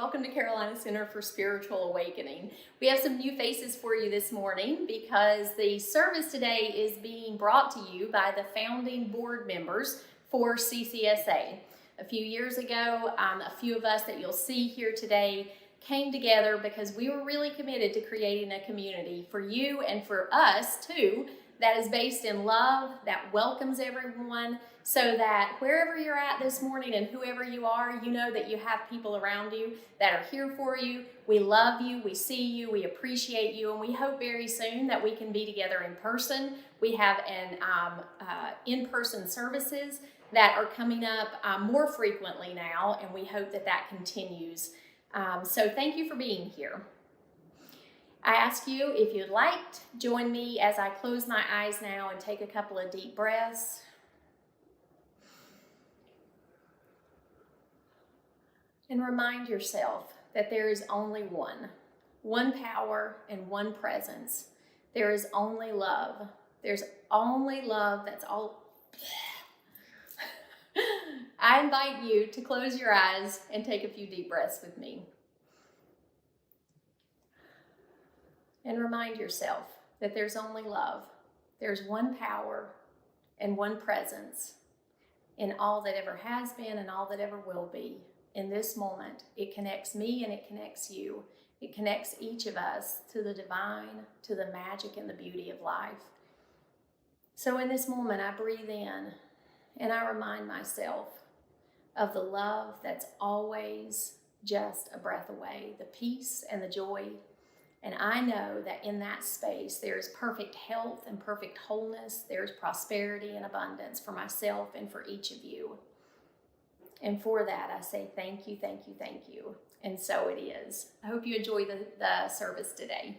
welcome to Carolina Center for Spiritual Awakening. We have some new faces for you this morning because the service today is being brought to you by the founding board members for CCSA. A few years ago, a few of us that you'll see here today came together because we were really committed to creating a community for you and for us too that is based in love, that welcomes everyone, so that wherever you're at this morning and whoever you are, you know that you have people around you that are here for you. We love you, we see you, we appreciate you, and we hope very soon that we can be together in person. We have an in-person services that are coming up more frequently now, and we hope that that continues. So thank you for being here. I ask you, if you'd like, join me as I close my eyes now and take a couple of deep breaths. And remind yourself that there is only one power and one presence. There is only love. There's only love. That's all. I invite you to close your eyes and take a few deep breaths with me. And remind yourself that there's only love. There's one power and one presence in all that ever has been and all that ever will be. In this moment, it connects me and it connects you. It connects each of us to the divine, to the magic and the beauty of life. So in this moment, I breathe in and I remind myself of the love that's always just a breath away, the peace and the joy. And I know that in that space, there's perfect health and perfect wholeness. There's prosperity and abundance for myself and for each of you. And for that, I say thank you, thank you, thank you. And so it is. I hope you enjoy the service today.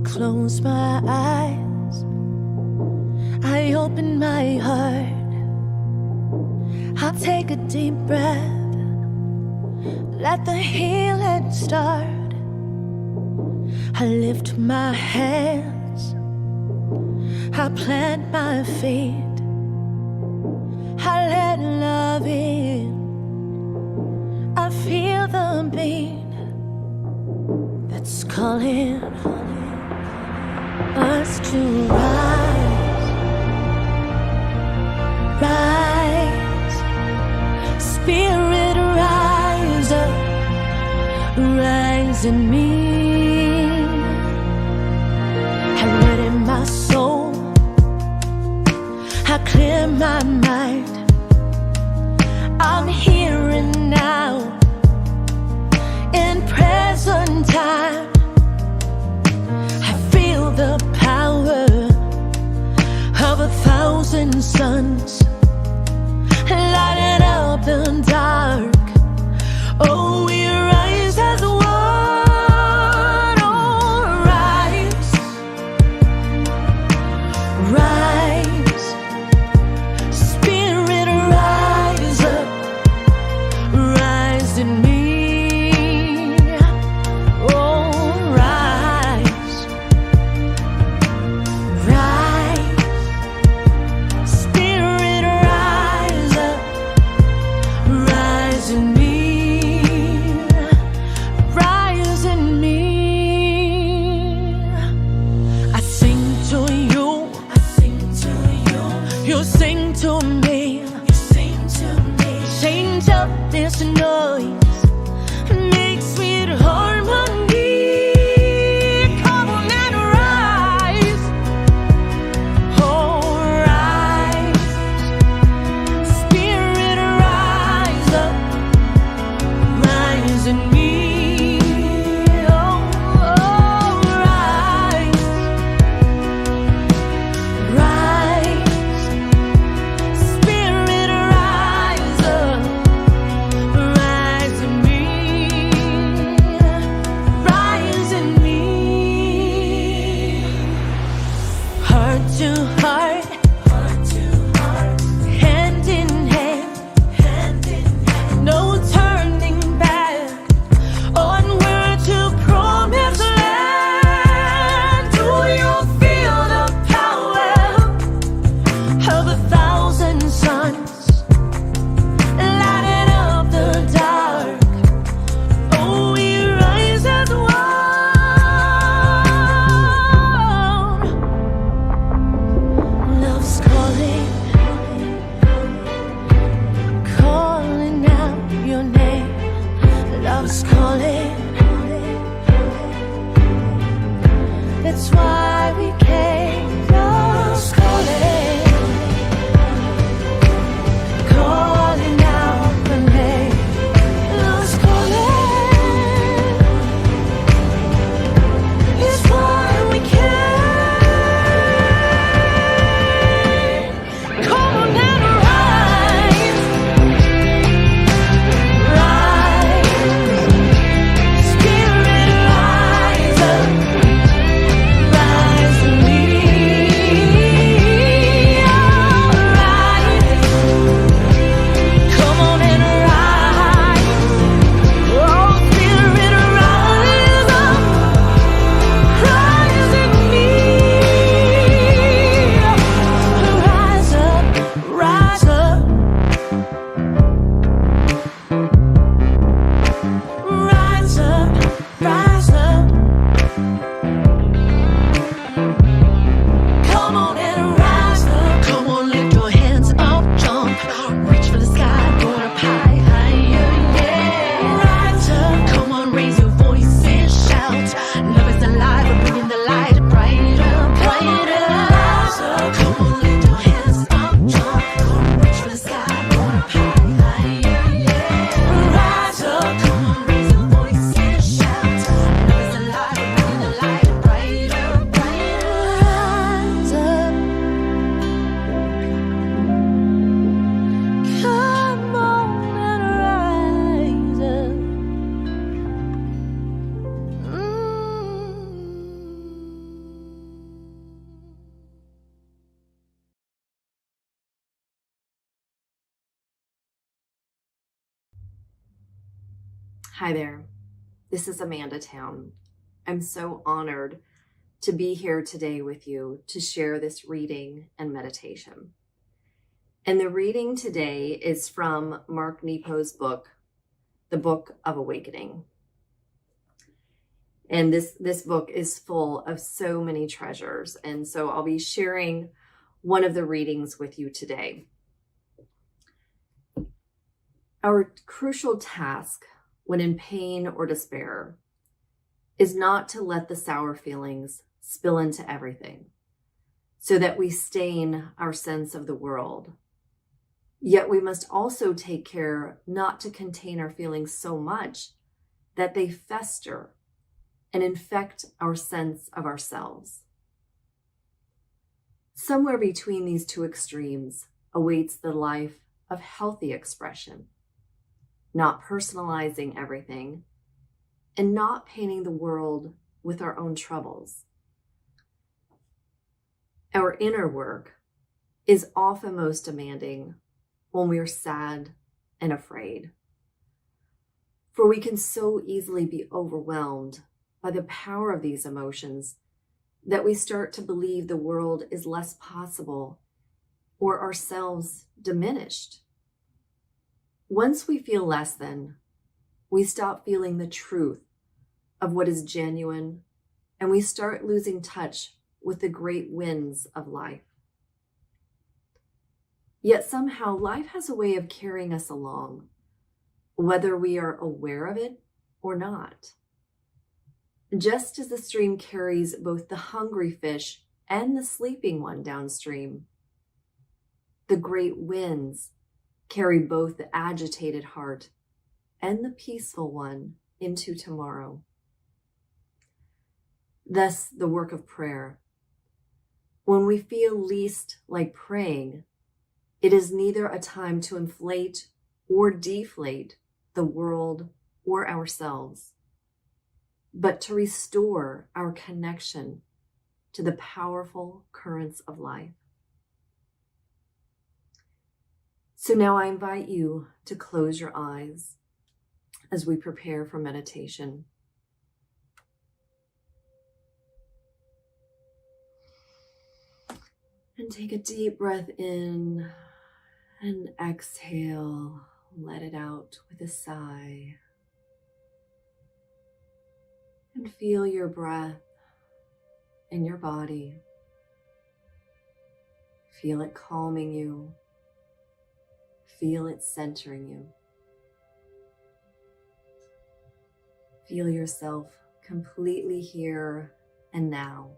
Close my eyes, I open my heart, I'll take a deep breath, let the healing start. I lift my hands, I plant my feet, I let love in, I feel the beat that's calling us to rise, rise, spirit rise up, rise in me. I let in my soul, I clear my mind, I'm here and now, in present time. The power of 1,000 suns lighting up the dark. Oh, we rise as one. Hi there, this is Amanda Town. I'm so honored to be here today with you to share this reading and meditation. And the reading today is from Mark Nepo's book, The Book of Awakening. And this book is full of so many treasures. And so I'll be sharing one of the readings with you today. Our crucial task when in pain or despair is not to let the sour feelings spill into everything so that we stain our sense of the world. Yet we must also take care not to contain our feelings so much that they fester and infect our sense of ourselves. Somewhere between these two extremes awaits the life of healthy expression, not personalizing everything, and not painting the world with our own troubles. Our inner work is often most demanding when we are sad and afraid, for we can so easily be overwhelmed by the power of these emotions that we start to believe the world is less possible or ourselves diminished. Once we feel less than, we stop feeling the truth of what is genuine, and we start losing touch with the great winds of life. Yet somehow life has a way of carrying us along, whether we are aware of it or not. Just as the stream carries both the hungry fish and the sleeping one downstream, the great winds carry both the agitated heart and the peaceful one into tomorrow. Thus, the work of prayer. When we feel least like praying, it is neither a time to inflate or deflate the world or ourselves, but to restore our connection to the powerful currents of life. So now I invite you to close your eyes as we prepare for meditation. And take a deep breath in and exhale. Let it out with a sigh. And feel your breath in your body. Feel it calming you. Feel it centering you. Feel yourself completely here and now.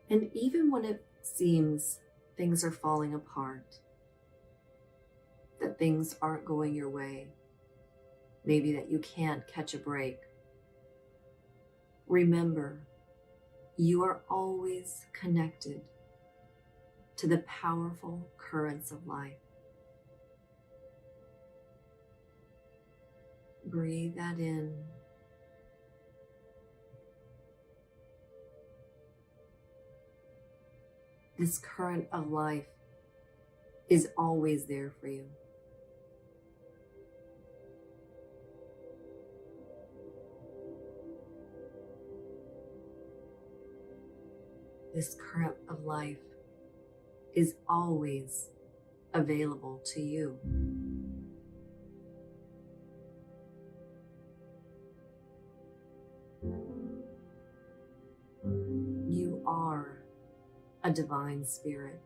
And even when it seems things are falling apart, that things aren't going your way, maybe that you can't catch a break, remember, you are always connected to the powerful currents of life. Breathe that in. This current of life is always there for you. This current of life is always available to you. You are a divine spirit.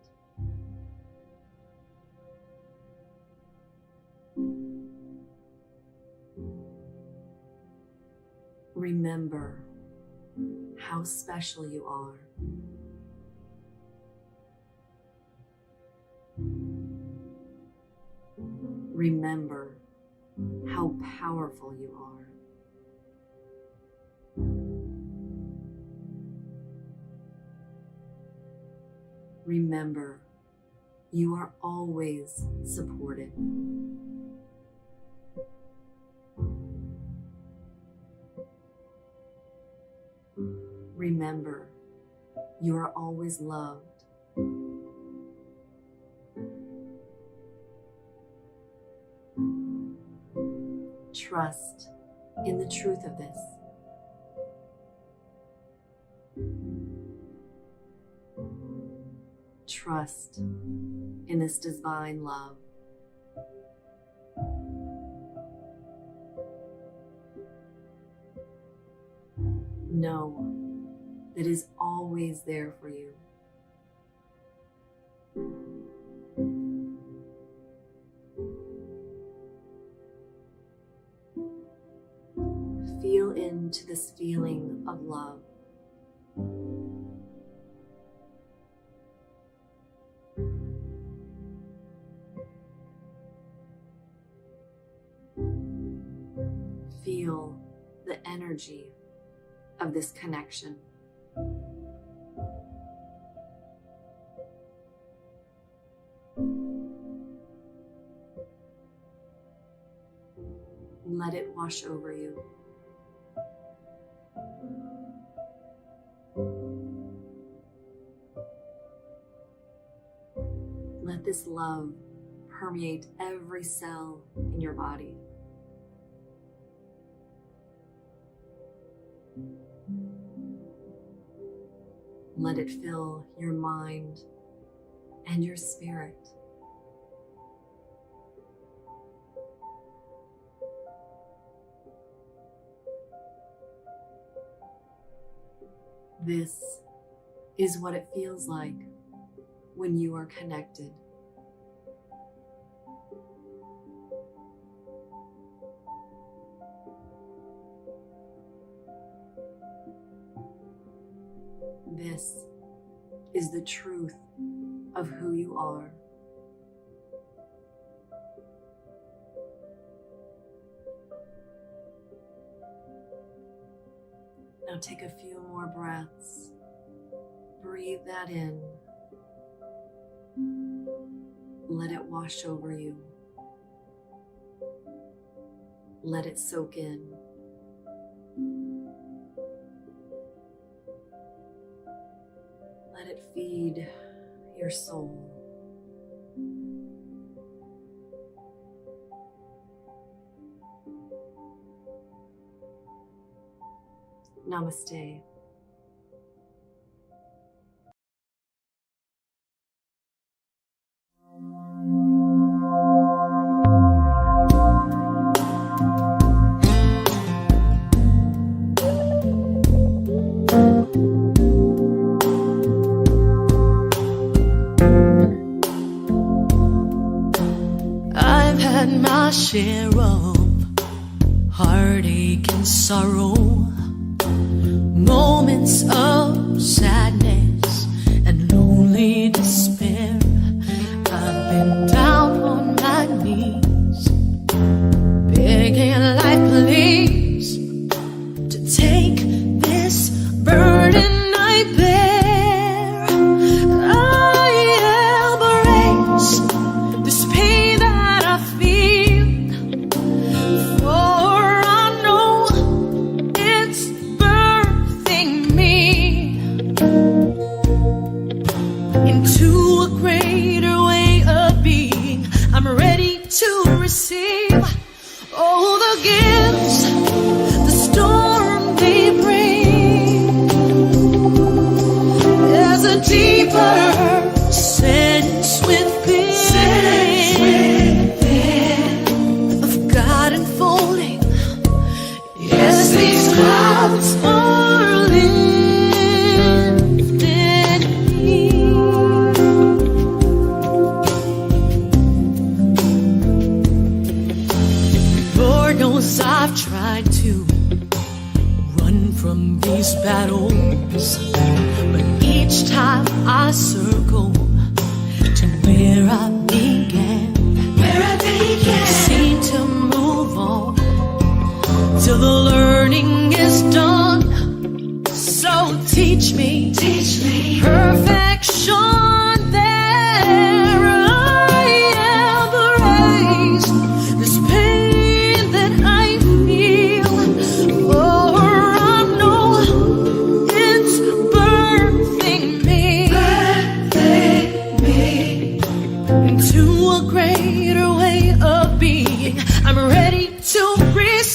Remember how special you are. Remember how powerful you are. Remember, you are always supported. Remember, you are always loved. trust in the truth of this. Trust in this divine love. Know that it is always there for you. Feel into this feeling of love. Feel the energy of this connection. Let it wash over you. Let this love permeate every cell in your body. Let it fill your mind and your spirit. This is what it feels like when you are connected. This is the truth of who you are. Now take a few more breaths. Breathe that in. Let it wash over you. Let it soak in. Let it feed your soul. Namaste. I've had my share of heartache and sorrow, moments of sadness and lonely despair. I've been down on my knees, begging life please to take this burden I bear. I embrace this pain that I feel, for I know it's birthing me into a greater way of being. I'm ready to receive all the gifts the storm they bring. There's a deeper sense within of God unfolding. Yes, these clouds are lifting me. Lord knows I've tried to run from these battles, but each time I circle to where I began, seem to move on till the learning is done. So teach me perfection there. I embrace this pain that I feel, for I know it's birthing me into a greater way of being. I'm ready to receive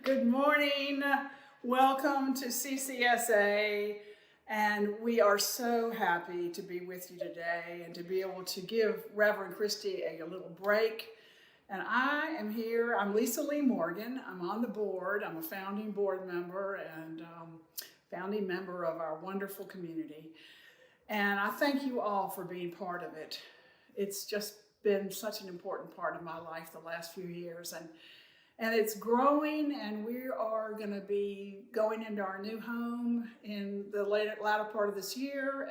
Good morning. Welcome to CCSA. And we are so happy to be with you today and to be able to give Reverend Christy a little break. And I am here. I'm Lisa Lee Morgan. I'm on the board. I'm a founding board member and founding member of our wonderful community. And I thank you all for being part of it. It's just been such an important part of my life the last few years. And it's growing, and we are going to be going into our new home in the latter part of this year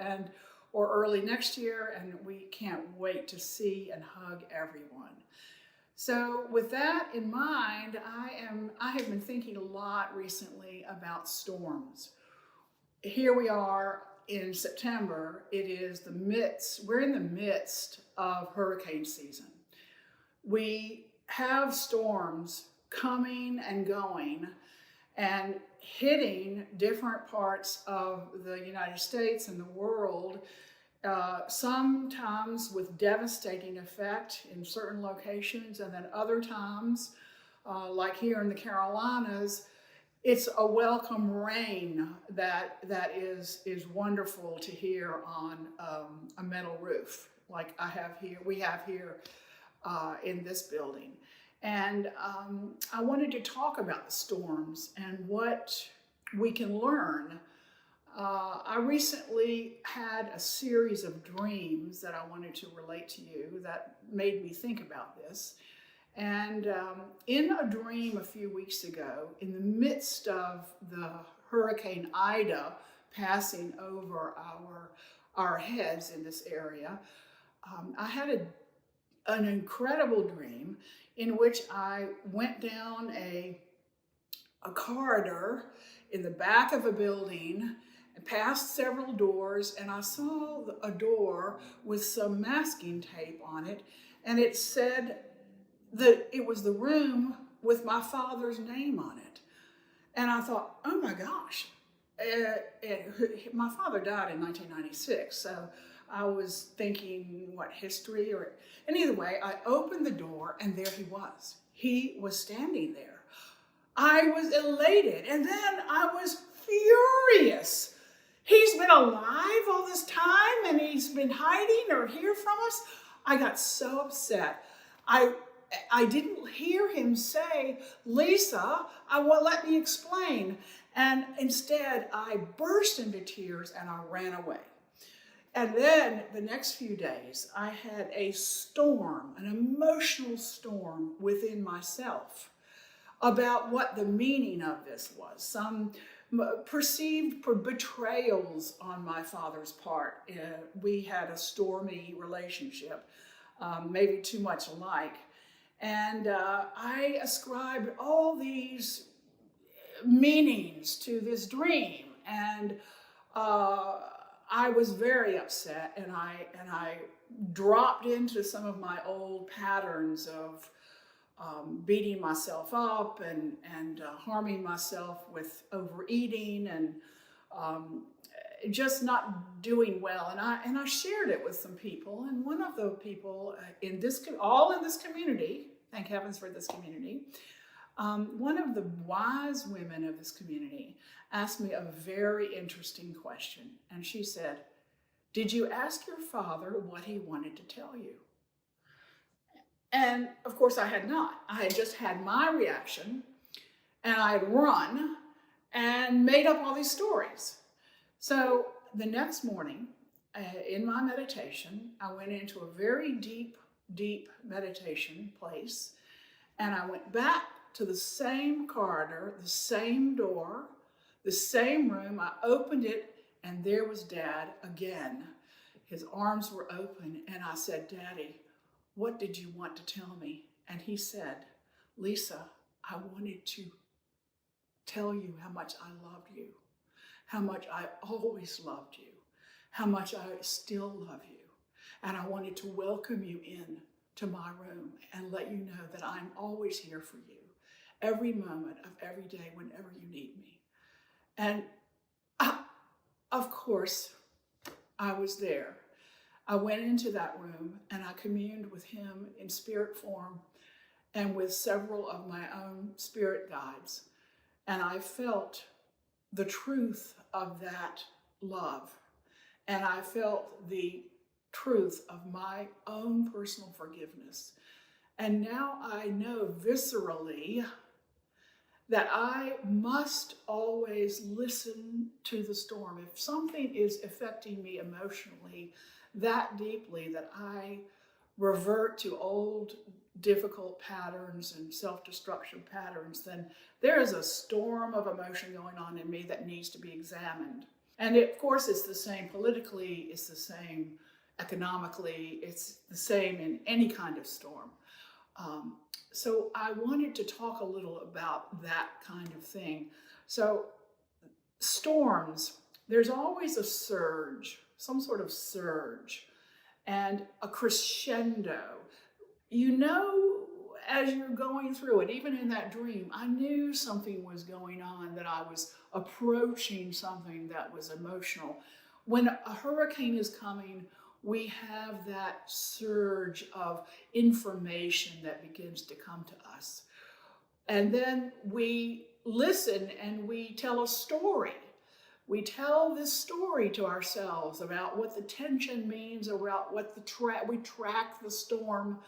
or early next year, and we can't wait to see and hug everyone. So with that in mind, I have been thinking a lot recently about storms. Here we are in September. We're in the midst of hurricane season. We have storms coming and going and hitting different parts of the United States and the world, sometimes with devastating effect in certain locations, and then other times, like here in the Carolinas, it's a welcome rain that is wonderful to hear on a metal roof, like we have here in this building. And I wanted to talk about the storms and what we can learn. I recently had a series of dreams that I wanted to relate to you that made me think about this. And in a dream a few weeks ago, in the midst of the Hurricane Ida passing over our heads in this area, I had an incredible dream in which I went down a corridor in the back of a building and passed several doors, and I saw a door with some masking tape on it, and it said that it was the room with my father's name on it. And I thought, oh my gosh, my father died in 1996, so I was thinking, what, history? And either way, I opened the door and there he was. He was standing there. I was elated, and then I was furious. He's been alive all this time and he's been hiding or hear from us. I got so upset. I didn't hear him say, Lisa, let me explain. And instead, I burst into tears and I ran away. And then the next few days, I had a storm, an emotional storm within myself about what the meaning of this was. Some perceived betrayals on my father's part. We had a stormy relationship, maybe too much alike. And I ascribed all these meanings to this dream. And I was very upset, and I dropped into some of my old patterns of beating myself up and harming myself with overeating and just not doing well. And I shared it with some people, and one of the people in this community, thank heavens for this community, one of the wise women of this community asked me a very interesting question. And she said, did you ask your father what he wanted to tell you? And of course I had not. I had just had my reaction, and I had run and made up all these stories. So the next morning, in my meditation, I went into a very deep meditation place, and I went back to the same corridor, the same door, the same room. I opened it, and there was Dad again. His arms were open, and I said, Daddy, what did you want to tell me? And he said, Lisa, I wanted to tell you how much I loved you, how much I always loved you, how much I still love you. And I wanted to welcome you in to my room and let you know that I'm always here for you, every moment of every day, whenever you need me. And of course, I was there. I went into that room and I communed with him in spirit form. and with several of my own spirit guides. And I felt the truth of that love. And I felt the truth of my own personal forgiveness. And now I know viscerally that I must always listen to the storm. If something is affecting me emotionally that deeply that I revert to old difficult patterns and self-destruction patterns, then there is a storm of emotion going on in me that needs to be examined. And of course, it's the same politically, it's the same economically, it's the same in any kind of storm. So I wanted to talk a little about that kind of thing. So storms, there's always a surge, some sort of surge, and a crescendo. You know, as you're going through it, even in that dream, I knew something was going on, that I was approaching something that was emotional. When a hurricane is coming, we have that surge of information that begins to come to us. And then we listen and we tell a story. We tell this story to ourselves about what the tension means, about what we track the storm.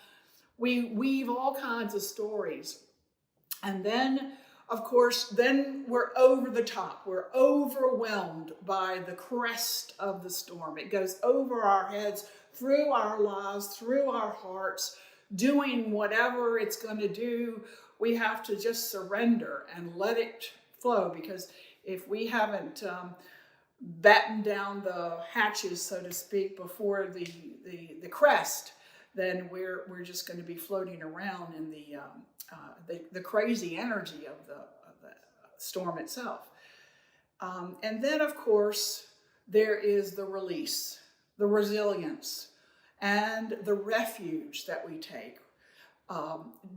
We weave all kinds of stories. And then, of course, then we're over the top. We're overwhelmed by the crest of the storm. It goes over our heads, through our lives, through our hearts, doing whatever it's going to do. We have to just surrender and let it flow, because if we haven't battened down the hatches, so to speak, before the crest, then we're just going to be floating around in the crazy energy of the storm itself. And then, of course, there is the release, the resilience, and the refuge that we take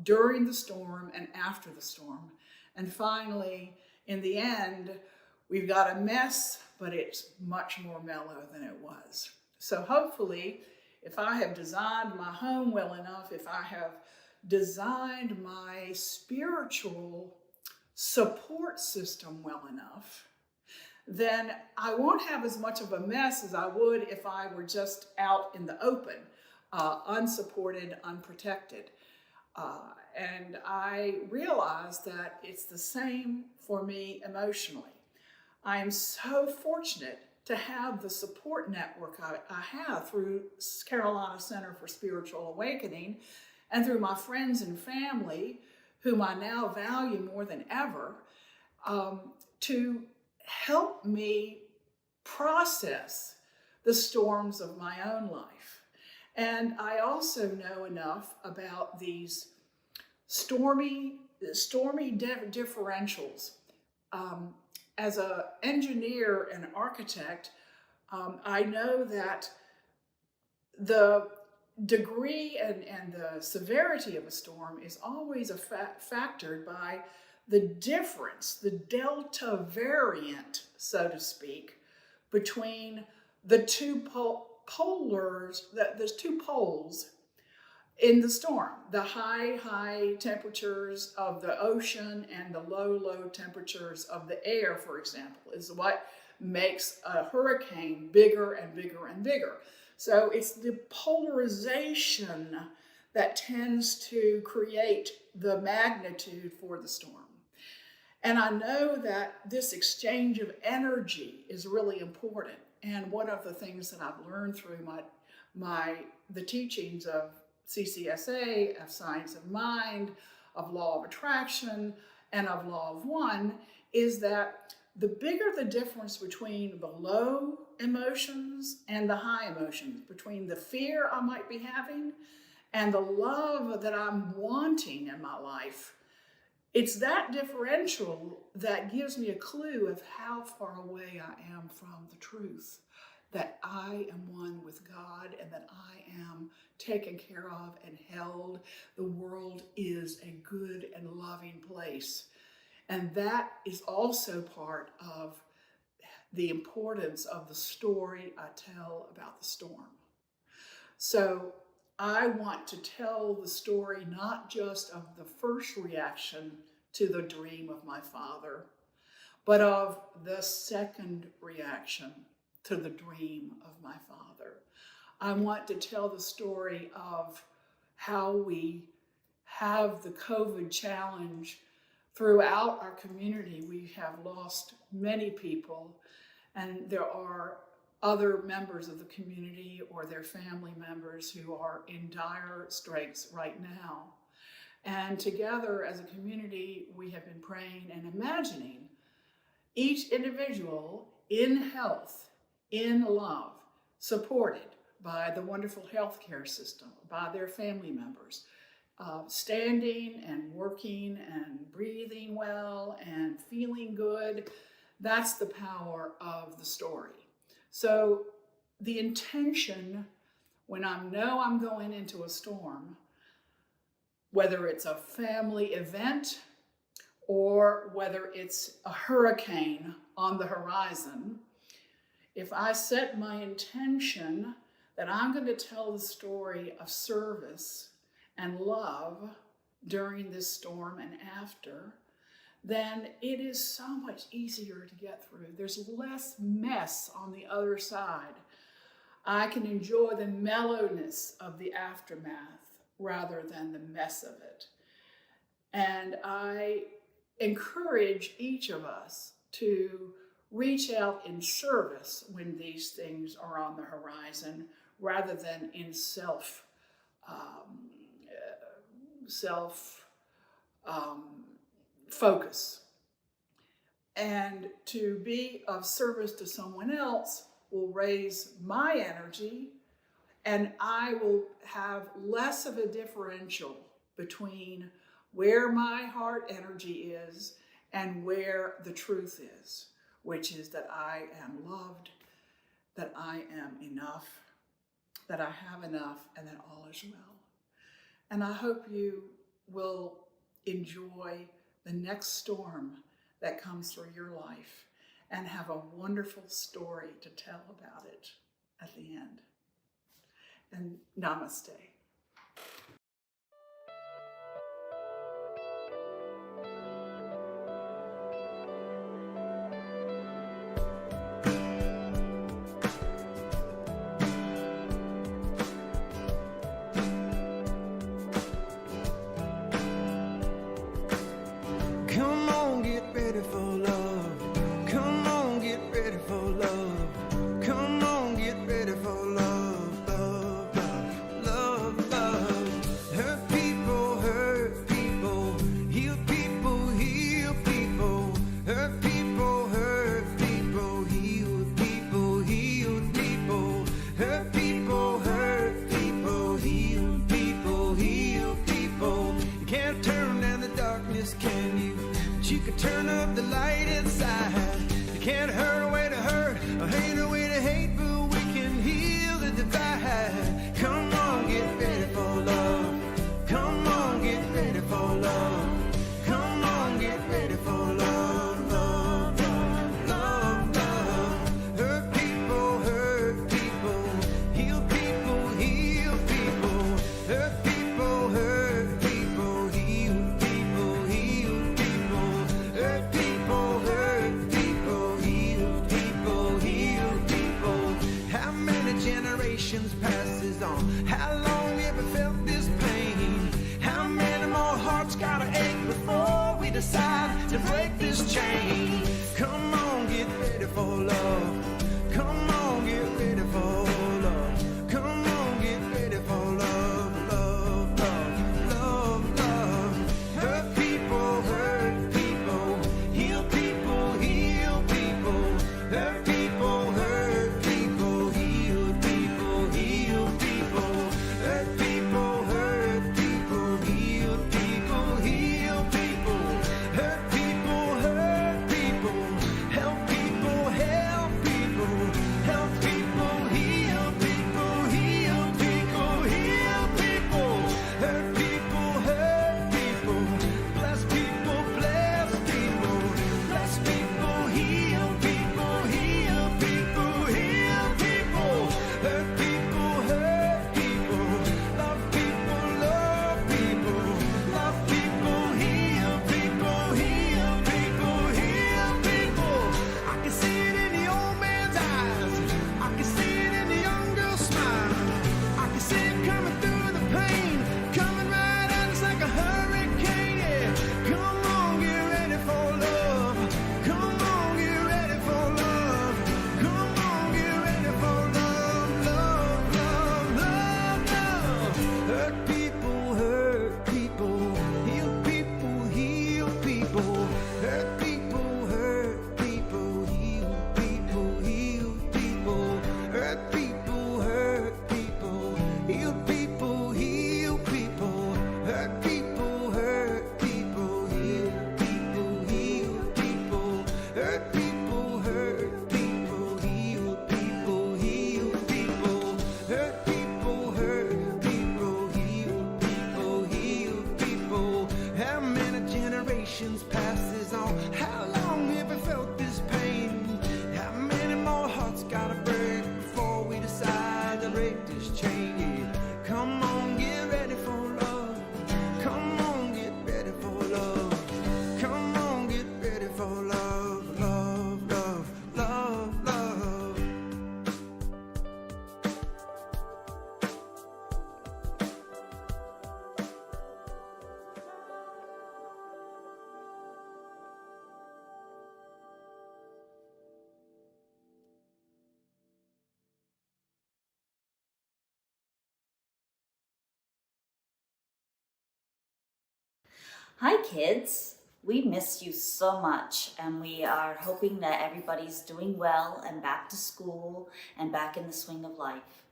during the storm and after the storm. And finally, in the end, we've got a mess, but it's much more mellow than it was. So hopefully, if I have designed my home well enough, if I have designed my spiritual support system well enough, then I won't have as much of a mess as I would if I were just out in the open, unsupported, unprotected. And I realize that it's the same for me emotionally. I am so fortunate to have the support network I have through Carolina Center for Spiritual Awakening and through my friends and family, whom I now value more than ever, to help me process the storms of my own life. And I also know enough about these stormy differentials. As an engineer and architect, I know that the degree and the severity of a storm is always factored by the difference, the delta variant, so to speak, between the two poles in the storm. The high temperatures of the ocean and the low temperatures of the air, for example, is what makes a hurricane bigger and bigger and bigger. So it's the polarization that tends to create the magnitude for the storm. And I know that this exchange of energy is really important. And one of the things that I've learned through the teachings of CCSA, of Science of Mind, of Law of Attraction, and of Law of One, is that the bigger the difference between the low emotions and the high emotions, between the fear I might be having and the love that I'm wanting in my life, it's that differential that gives me a clue of how far away I am from the truth, that I am one with God and that I am taken care of and held. The world is a good and loving place. And that is also part of the importance of the story I tell about the storm. So I want to tell the story not just of the first reaction to the dream of my father, but of the second reaction to the dream of my father. I want to tell the story of how we have the COVID challenge throughout our community. We have lost many people, and there are other members of the community or their family members who are in dire straits right now. And together as a community, we have been praying and imagining each individual in health, in love, supported by the wonderful healthcare system, by their family members, standing and working and breathing well and feeling good. That's the power of the story. So the intention when I know I'm going into a storm, whether it's a family event or whether it's a hurricane on the horizon, if I set my intention that I'm going to tell the story of service and love during this storm and after, then it is so much easier to get through. There's less mess on the other side. I can enjoy the mellowness of the aftermath rather than the mess of it. And I encourage each of us to reach out in service when these things are on the horizon rather than in focus. And to be of service to someone else will raise my energy, and I will have less of a differential between where my heart energy is and where the truth is, which is that I am loved, that I am enough, that I have enough, and that all is well. And I hope you will enjoy the next storm that comes through your life and have a wonderful story to tell about it at the end. And namaste. Come on, get ready for love. Come on, get ready for love. Come on, get ready for love. Love, love, love, love. Hurt people, hurt people. Heal people, heal people. Hurt people, hurt people. Heal people, heal people. Hurt people, hurt people. Heal people, heal people. You can't turn down the darkness, can you? But you can turn up the light inside. You can't hurt away to hurt or hate away to hate, but we can heal the divide. Come on, get ready for love. Come on, get ready for love. Come on, get ready for love, love, love, love, love. Hurt people, heal people, heal people. Hurt people, heal people, heal people. Hurt people, heal people, heal people. How many generations passes on? How long have we felt this pain? How many more hearts gotta ache before we decide to break this chain? Come on, get ready for love. Come on, get ready for love. Come on, get ready for love, love, love, love, love. Hurt people, heal people, heal people. Hurt people, heal people, heal people. Hurt people, heal people, heal people. Hurt people, make this change. Yeah. Come on, get ready for love. Come on, get ready for love. Come on, get ready for love, love, love, love, love. Hi kids, we miss you so much and we are hoping that everybody's doing well and back to school and back in the swing of life.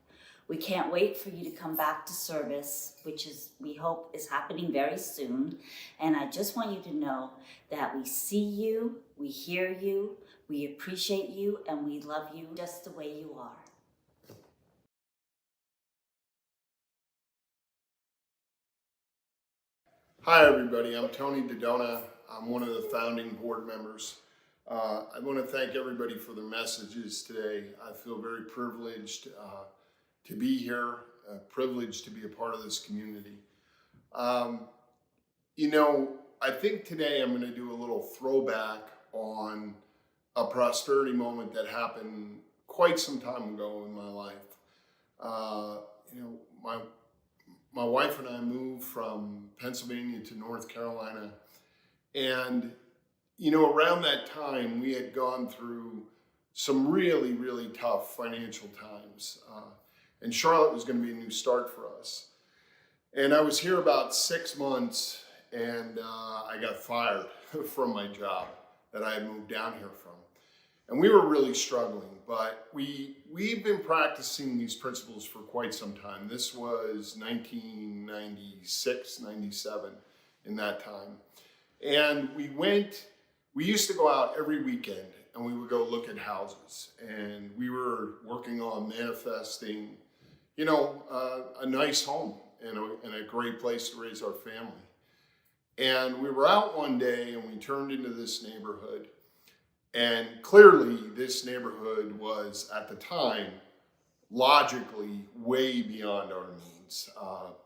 We can't wait for you to come back to service, which we hope is happening very soon. And I just want you to know that we see you, we hear you, we appreciate you, and we love you just the way you are. Hi everybody, I'm Tony Dodona. I'm one of the founding board members. I want to thank everybody for their messages today. I feel very privileged to be here, privileged to be a part of this community. I think today I'm going to do a little throwback on a prosperity moment that happened quite some time ago in my life. My wife and I moved from Pennsylvania to North Carolina, and around that time we had gone through some really, really tough financial times, and Charlotte was going to be a new start for us. And I was here about 6 months, and I got fired from my job that I had moved down here from. And we were really struggling, but we've been practicing these principles for quite some time. This was 1996, 97 in that time. And we used to go out every weekend and we would go look at houses. And we were working on manifesting, a nice home and a great place to raise our family. And we were out one day and we turned into this neighborhood. And clearly this neighborhood was, at the time, logically way beyond our means.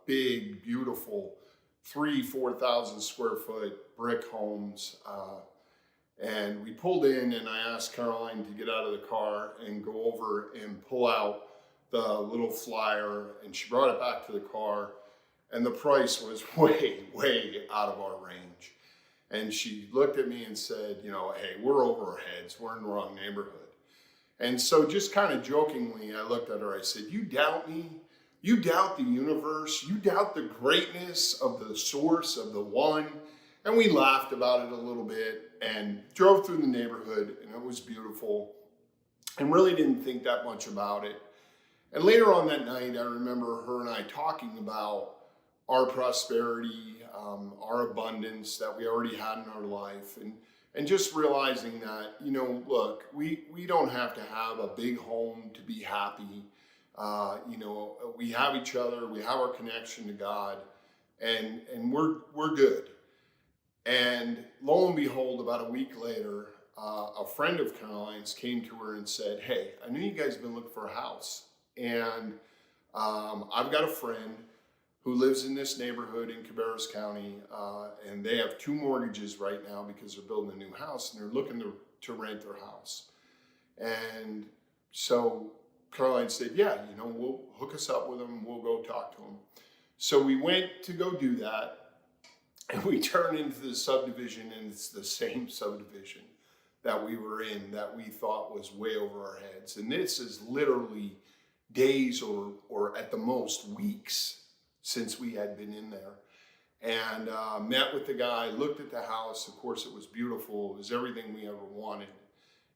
Big, beautiful, 4,000 square foot brick homes. And we pulled in and I asked Caroline to get out of the car and go over and pull out the little flyer, and she brought it back to the car, and the price was way, way out of our range. And she looked at me and said, hey, we're over our heads. We're in the wrong neighborhood. And so just kind of jokingly, I looked at her. I said, you doubt me? You doubt the universe? You doubt the greatness of the source, of the one? And we laughed about it a little bit and drove through the neighborhood, and it was beautiful and really didn't think that much about it. And later on that night, I remember her and I talking about our prosperity, our abundance that we already had in our life, and just realizing that, look, we don't have to have a big home to be happy. We have each other, we have our connection to God, and we're good. And lo and behold, about a week later, a friend of Caroline's came to her and said, hey, I know you guys have been looking for a house, and I've got a friend who lives in this neighborhood in Cabarrus County, and they have 2 mortgages right now because they're building a new house and they're looking to rent their house. And so Caroline said, yeah, we'll hook us up with them, we'll go talk to them. So we went to go do that, and we turn into the subdivision, and it's the same subdivision that we were in that we thought was way over our heads. And this is literally days or at the most weeks since we had been in there. And met with the guy, looked at the house. Of course, it was beautiful. It was everything we ever wanted.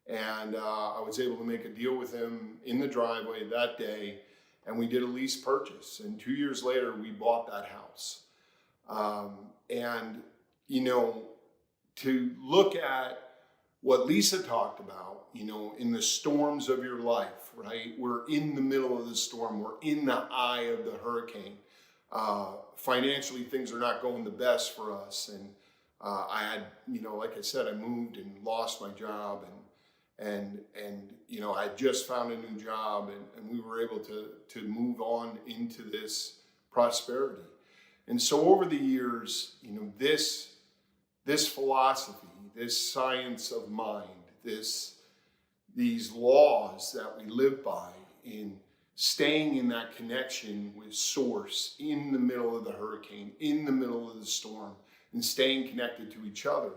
And I was able to make a deal with him in the driveway that day, and we did a lease purchase. And 2 years later, we bought that house. To look at what Lisa talked about, in the storms of your life, right? We're in the middle of the storm. We're in the eye of the hurricane. Financially, things are not going the best for us. And I had, like I said, I moved and lost my job. and you know, I had just found a new job, and we were able to move on into this prosperity. And so over the years, you know, this philosophy, this science of mind, these laws that we live by in staying in that connection with source in the middle of the hurricane, in the middle of the storm, and staying connected to each other.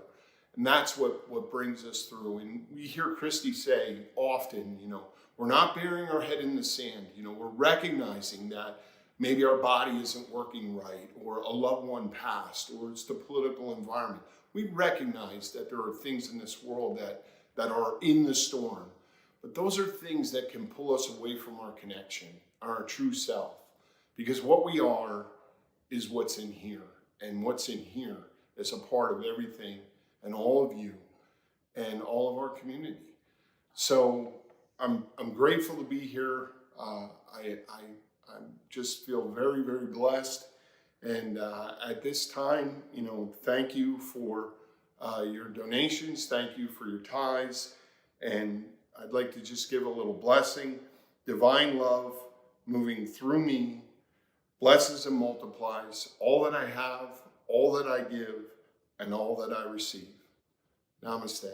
And that's what brings us through. And we hear Christy say often, you know, we're not burying our head in the sand. You know, we're recognizing that maybe our body isn't working right, or a loved one passed, or it's the political environment. We recognize that there are things in this world that are in the storm. But those are things that can pull us away from our connection, our true self. Because what we are is what's in here. And what's in here is a part of everything and all of you and all of our community. So I'm grateful to be here. I just feel very, very blessed. And at this time, you know, thank you for your donations. Thank you for your tithes. And I'd like to just give a little blessing. Divine love moving through me blesses and multiplies all that I have, all that I give, and all that I receive. Namaste.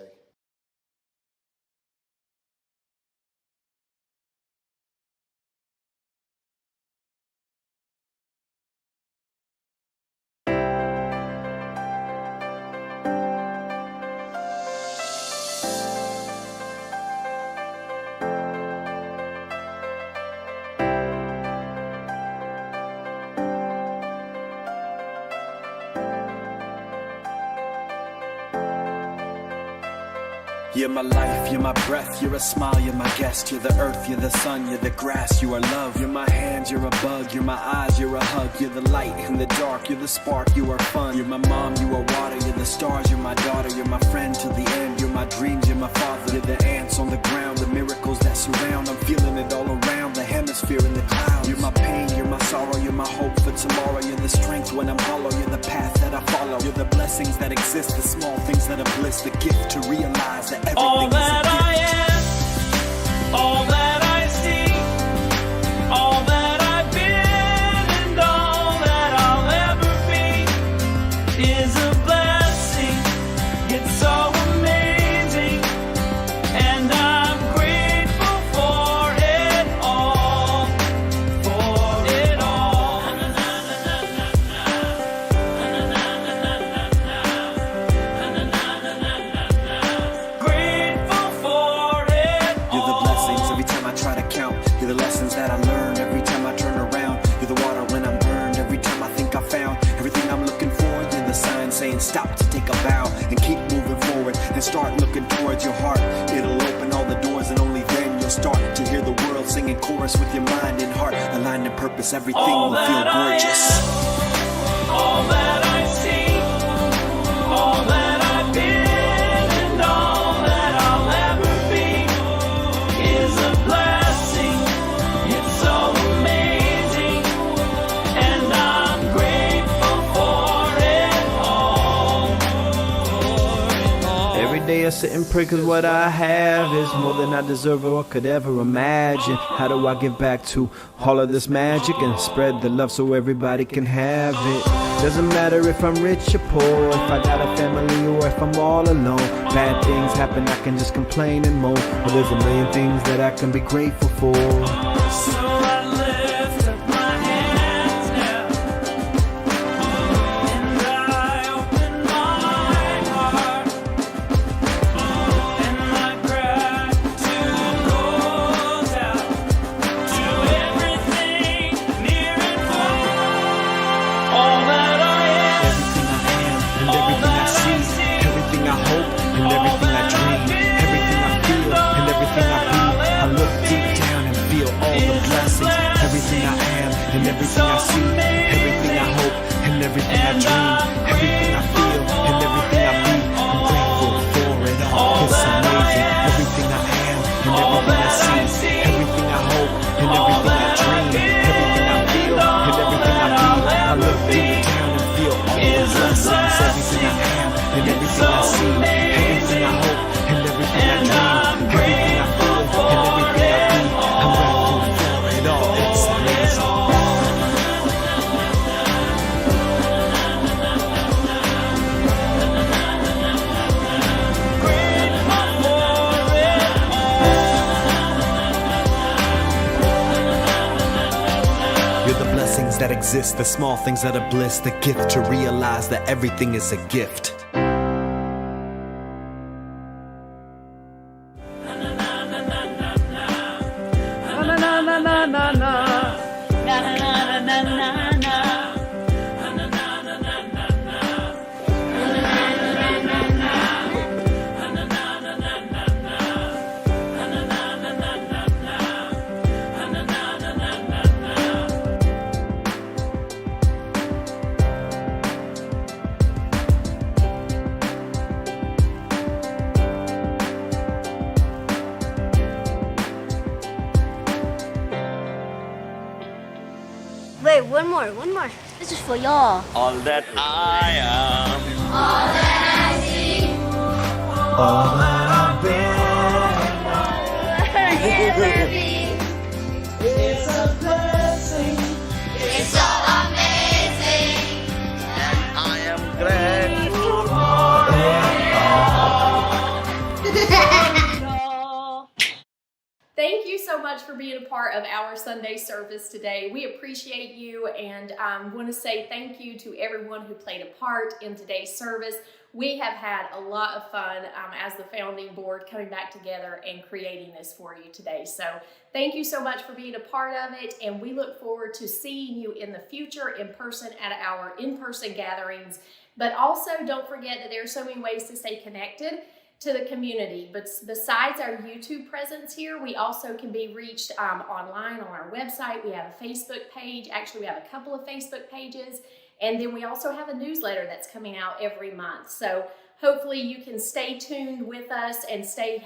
You're my life, you're my breath, you're a smile, you're my guest. You're the earth, you're the sun, you're the grass, you are love. You're my hands, you're a bug, you're my eyes, you're a hug. You're the light in the dark, you're the spark, you are fun. You're my mom, you are water, you're the stars, you're my daughter. You're my friend till the end, you're my dreams, you're my father. You're the ants on the ground, the miracles that surround. I'm feeling it all around, the hemisphere in the clouds. You're my pain, you're my sorrow, you're my hope for tomorrow. You're the strength when I'm hollow, you're the path that I follow. You're the blessings that exist, the small things that are bliss. The gift to realize that everything all that is a gift. I am, all that I see, all that I've been, and all that I'll ever be is a blessing. It's so amazing, and I'm grateful for it all, for it all. Grateful for it You're the blessings every time I try to count. You're the lessons that I learn every time I turn around. You're the water when I'm burned every time I think I found everything I'm looking for. You're the sign saying stop to take a bow and keep moving forward and start looking towards your heart. It'll open all the doors and only then you'll start to hear the world singing chorus with your mind and heart. Aligned in purpose, everything all will feel that I gorgeous. am, all that I see, all that I've been, and all that I'll ever be is a blessing. It's so amazing, and I'm grateful for it all. Every day I sit and pray cause what I have is more than I deserve or could ever imagine. How do I give back to all of this magic and spread the love so everybody can have it? Doesn't matter if I'm rich or poor, if I got a family or if I'm all alone. Bad things happen, I can just complain and moan. Well, there's a million things that I can be grateful for. So I lift up my hands now, and I open my heart, and my gratitude goes out to everything near and far. All that I am, Everything I am and everything I see, everything I hope and everything I dream, everything I feel and everything I be. I look deep down and feel all the blessings. Everything I am and everything I see, everything I hope and everything I dream, everything I feel and everything I be. I'm grateful for it all. It's amazing. Everything I am and everything I see, everything I hope and everything I dream, everything I feel and everything I be. I look deep down and feel all the blessings. Everything I am and everything I see, everything I hope and everything I dream, You're the blessings that exist, the small things that are bliss, the gift to realize that everything is a gift. Wait, one more. This is for y'all. All that I am. All that I see. All that I've been. It's a blessing. It's so amazing. I am grateful Thank you so much for being a part of our Sunday service today. We appreciate you and want to say thank you to everyone who played a part in today's service. We have had a lot of fun as the founding board coming back together and creating this for you today. So thank you so much for being a part of it, and we look forward to seeing you in the future in person at our in-person gatherings. But also don't forget that there are so many ways to stay connected to the community. But besides our YouTube presence here, we also can be reached online on our website. We have a Facebook page. Actually, we have a couple of Facebook pages. And then we also have a newsletter that's coming out every month. So hopefully you can stay tuned with us and stay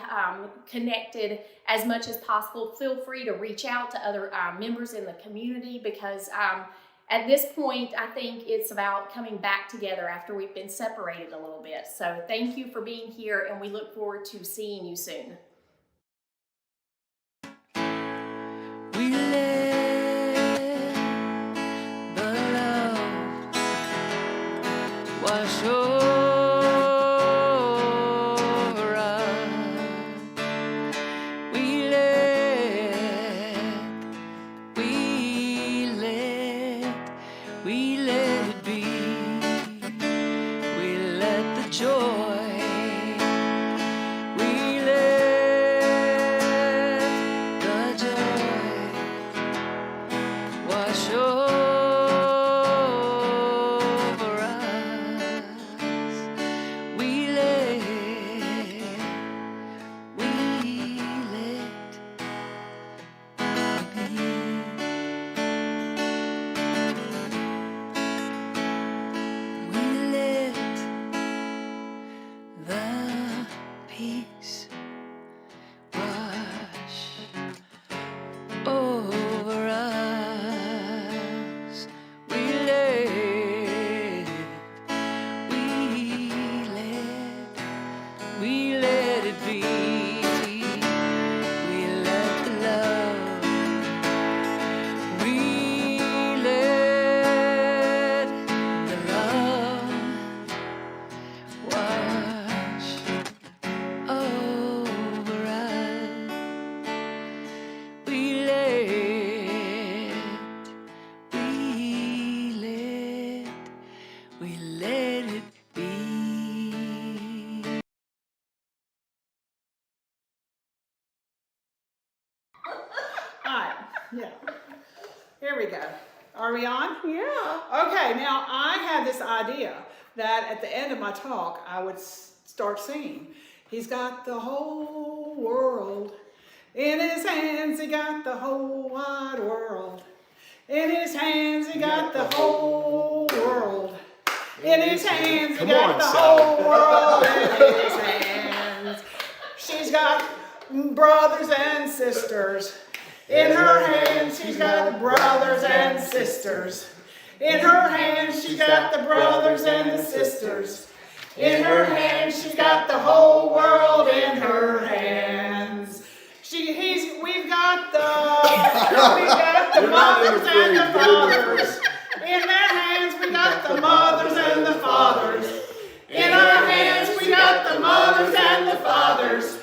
connected as much as possible. Feel free to reach out to other members in the community because at this point, I think it's about coming back together after we've been separated a little bit. So thank you for being here, and we look forward to seeing you soon. We let the love wash over us. We let it be. We let the joy. We let the joy wash over us. We let peace wash over us. We let it be. We let the love. We let the love wash over us. We let it be. All right, yeah. Here we go. Are we on? Yeah. Okay, now I had this idea that at the end of my talk, I would start singing. He's got the whole world in his hands. He got the whole wide world in his hands. He got the whole world in his hands. He got the whole world in his hands. She's got brothers and sisters. In her hands, she's got brothers and sisters. In her hands, she's got the brothers and the sisters. In her hands, she's got the whole world in her hands. We've got the We got the You're not in the mothers and the phrase, get in the fathers. In their hands we got the mothers and the fathers. In our hands we got the mothers and the fathers.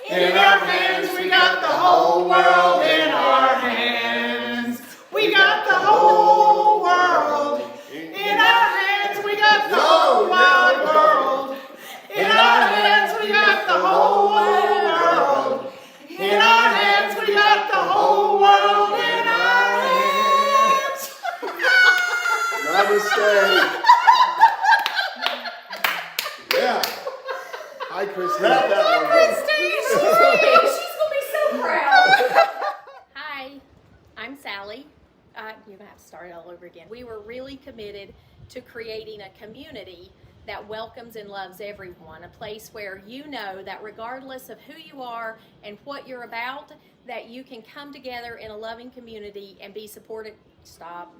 In our hands we got the whole world in our hands. We got the whole world. In our hands we got the whole wide world. In our hands we got the whole wide world. In our hands we got the whole world in our hands. Namaste. Yeah. Hi, Christy. Wrap that one up. She's gonna be so proud. Hi, I'm Sally. You're gonna have to start it all over again. We were really committed to creating a community that welcomes and loves everyone, a place where you know that regardless of who you are and what you're about, that you can come together in a loving community and be supported. Stop.